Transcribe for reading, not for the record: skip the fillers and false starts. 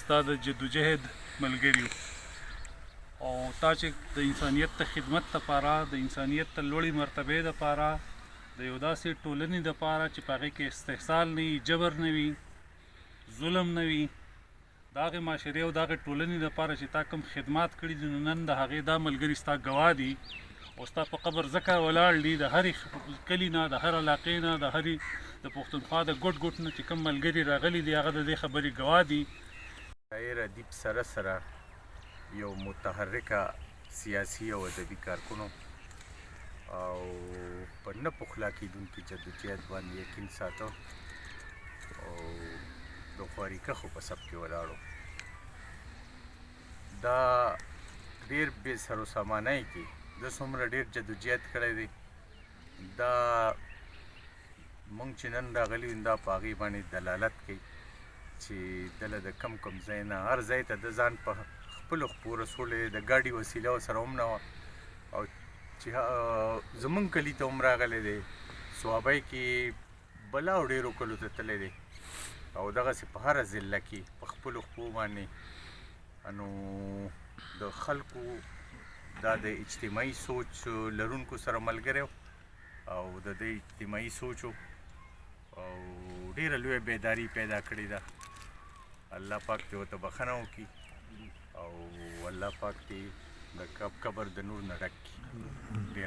ستا د جدوجهد ملګري او تا چې د انسانیت ته خدمت دپاره د انسانیت ته لوړې مرتبې دپاره د یو داسې ټولنې دپاره چې په هغې کې استحصال نه وي، جبر نه وي، ظلم نه وي، د هغې معاشرې او د هغې ټولنې دپاره چې تا کوم خدمات کړي دي، نو نن د هغې دا ملګري ستا ګواه دي او ستا په قبر ځکه ولاړ دي. د هرې کلي نه، د هر علاقې نه، د هرې د پښتونخوا د ګوټ ګوټ نه چې کوم ملګري راغلي دي هغه د دې خبرې ګواه دي. شاعر ادیب سره سره یو متحرکه سیاسي او ادبي کارکونو او په نه پخلا کېدونکي جدوجهد باندې یقین ساته او د خواريکښو په سب کې ولاړو. دا ډېر بې سر و سامانۍ کې د څومره ډېر جدوجهد کړی دی، دا موږ چې نن راغلي یو دا په هغې باندې دلالت کوي چې دله د کم ځای نه هر ځای ته د ځان په خپلو خپو رسولی د ګاډي وسیله ورسره هم نه وه او چې زمونږ کلي ته هم راغلی دی، صوابۍ کې بلا او ډېرو کلو ته تللی دی او دغسې په هره ضلع کې په خپلو خپو باندې نو د خلکو دا د اجتماعي سوچ لرونکو سره ملګری او د دې اجتماعي سوچو او ډېره لویه بیداري پیدا کړې ده. الله پاک دې ورته بخښنه وکړي او الله پاک دې د قبر د نور نه ډک کړي.